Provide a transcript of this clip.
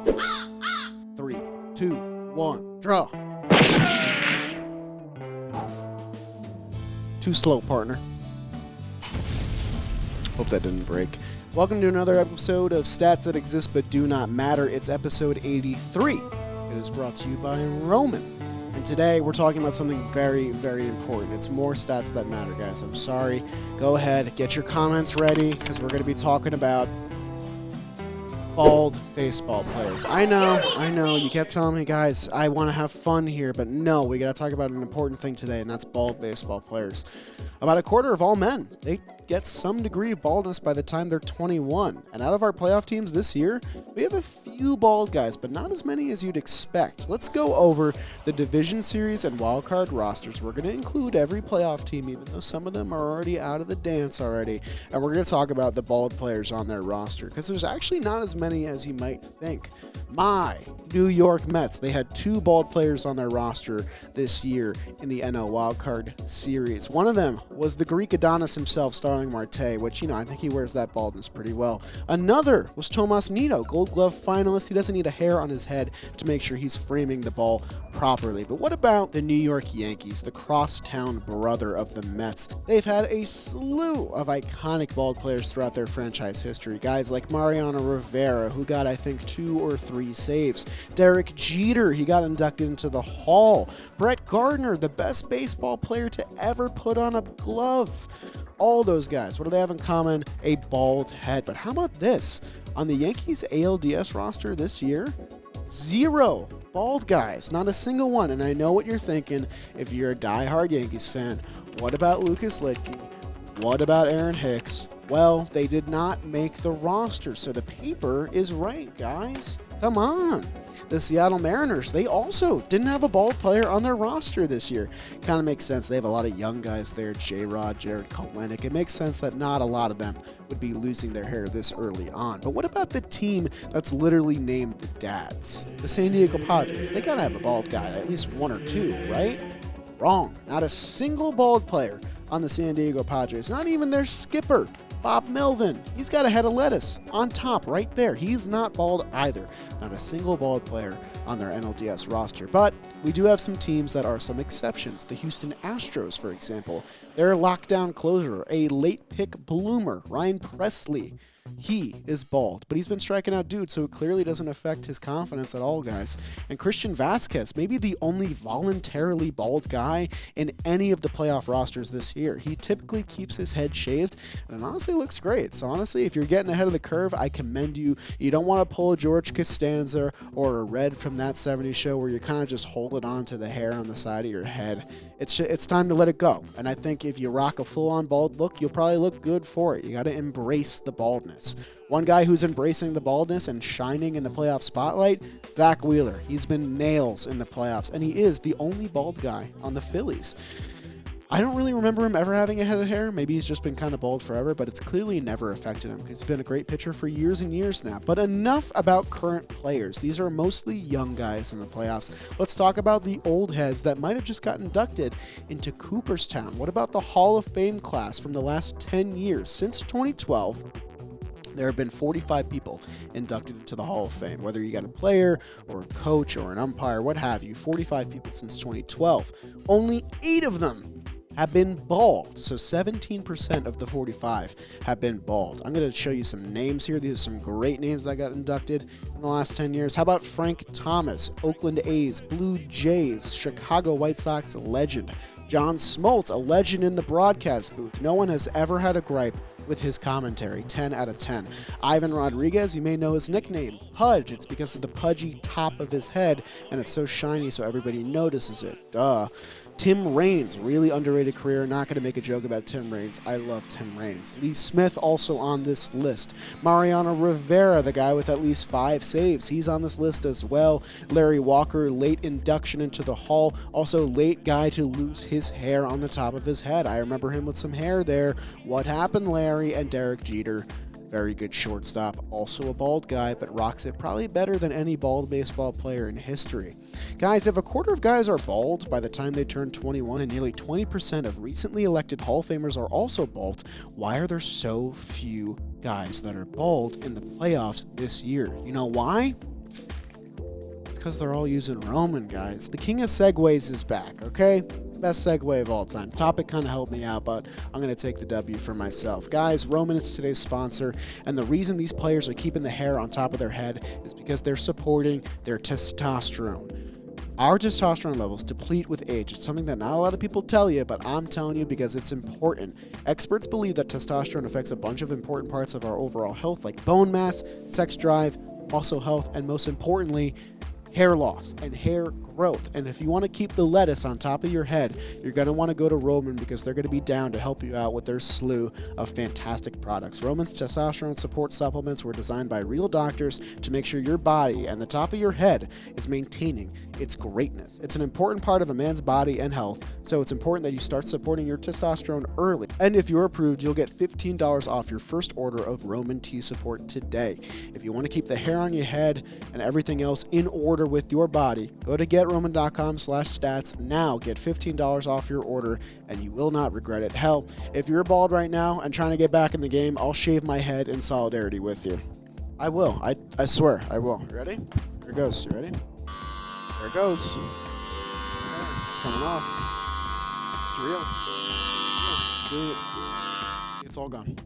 3, 2, 1, draw. Too slow, partner. Hope that didn't break. Welcome to another episode of Stats That Exist But Do Not Matter. It's episode 83. It is brought to you by Roman. And today we're talking about something very, very important. It's more stats that matter, guys. I'm sorry. Go ahead, get your comments ready, because we're going to be talking about bald baseball players. I know. You kept telling me, guys, I want to have fun here, but no, we got to talk about an important thing today, and that's bald baseball players. About a quarter of all men, they get some degree of baldness by the time they're 21. And out of our playoff teams this year, we have a few bald guys, but not as many as you'd expect. Let's go over the division series and wildcard rosters. We're going to include every playoff team, even though some of them are already out of the dance already. And we're going to talk about the bald players on their roster, because there's actually not as many as you might think. My New York Mets, they had 2 bald players on their roster this year in the NL Wildcard Series. One of them was the Greek Adonis himself, Starling Marte, which, I think he wears that baldness pretty well. Another was Tomas Nido, Gold Glove finalist. He doesn't need a hair on his head to make sure he's framing the ball properly. But what about the New York Yankees, the crosstown brother of the Mets? They've had a slew of iconic bald players throughout their franchise history. Guys like Mariano Rivera, who got, I think, 2 or 3 saves. Derek Jeter, he got inducted into the Hall. Brett Gardner, the best baseball player to ever put on a glove. All those guys, what do they have in common? A bald head. But how about this? On the Yankees ALDS roster this year, 0 bald guys, not a single one. And I know what you're thinking if you're a diehard Yankees fan. What about Lucas Lidke? What about Aaron Hicks? Well, they did not make the roster, so the paper is right, guys. Come on. The Seattle Mariners, they also didn't have a bald player on their roster this year. Kind of makes sense. They have a lot of young guys there, J-Rod, Jared Kelenic. It makes sense that not a lot of them would be losing their hair this early on. But what about the team that's literally named the Dads? The San Diego Padres. They got to have a bald guy, at least 1 or 2, right? Wrong. Not a single bald player on the San Diego Padres. Not even their skipper, Bob Melvin. He's got a head of lettuce on top right there. He's not bald either. Not a single bald player on their NLDS roster. But we do have some teams that are some exceptions. The Houston Astros, for example. Their lockdown closer, a late pick bloomer, Ryan Presley. He is bald, but he's been striking out dudes, so it clearly doesn't affect his confidence at all, guys. And Christian Vasquez, maybe the only voluntarily bald guy in any of the playoff rosters this year. He typically keeps his head shaved, and it honestly looks great. So honestly, if you're getting ahead of the curve, I commend you. You don't want to pull a George Costanza or a Red from That 70s Show where you kind of just hold it on to the hair on the side of your head. It's time to let it go. And I think if you rock a full-on bald look, you'll probably look good for it. You got to embrace the baldness. One guy who's embracing the baldness and shining in the playoff spotlight, Zach Wheeler. He's been nails in the playoffs, and he is the only bald guy on the Phillies. I don't really remember him ever having a head of hair. Maybe he's just been kind of bald forever, but it's clearly never affected him because he's been a great pitcher for years and years now. But enough about current players. These are mostly young guys in the playoffs. Let's talk about the old heads that might have just got inducted into Cooperstown. What about the Hall of Fame class from the last 10 years? Since 2012, there have been 45 people inducted into the Hall of Fame, whether you got a player or a coach or an umpire, what have you. 45 people since 2012. Only 8 of them have been bald. So 17% of the 45 have been bald. I'm going to show you some names here. These are some great names that got inducted in the last 10 years. How about Frank Thomas, Oakland A's, Blue Jays, Chicago White Sox legend. John Smoltz, a legend in the broadcast booth. No one has ever had a gripe with his commentary. 10 out of 10. Ivan Rodriguez, you may know his nickname, Pudge. It's because of the pudgy top of his head, and it's so shiny so everybody notices it. Duh. Tim Raines, really underrated career. Not going to make a joke about Tim Raines. I love Tim Raines. Lee Smith also on this list. Mariano Rivera, the guy with at least 5 saves. He's on this list as well. Larry Walker, late induction into the Hall. Also late guy to lose his hair on the top of his head. I remember him with some hair there. What happened, Larry? And Derek Jeter. Very good shortstop, also a bald guy, but rocks it probably better than any bald baseball player in history. Guys, if a quarter of guys are bald by the time they turn 21 and nearly 20% of recently elected Hall of Famers are also bald, why are there so few guys that are bald in the playoffs this year? You know why? because they're all using Roman, guys. The king of segues is back, okay? Best segue of all time. Topic kind of helped me out, but I'm going to take the W for myself. Guys, Roman is today's sponsor, and the reason these players are keeping the hair on top of their head is because they're supporting their testosterone. Our testosterone levels deplete with age. It's something that not a lot of people tell you, but I'm telling you because it's important. Experts believe that testosterone affects a bunch of important parts of our overall health, like bone mass, sex drive, muscle health, and most importantly, hair loss and hair growth. And if you want to keep the lettuce on top of your head, you're going to want to go to Roman because they're going to be down to help you out with their slew of fantastic products. Roman's testosterone support supplements were designed by real doctors to make sure your body and the top of your head is maintaining its greatness. It's an important part of a man's body and health, so it's important that you start supporting your testosterone early. And if you're approved, you'll get $15 off your first order of Roman T Support today. If you want to keep the hair on your head and everything else in order with your body, go to GetRoman.com/stats now. Get $15 off your order, and you will not regret it. Hell, if you're bald right now and trying to get back in the game, I'll shave my head in solidarity with you. I will. I swear, I will. You ready? Here it goes. You ready? There it goes. It's coming off. It's real. It's all gone.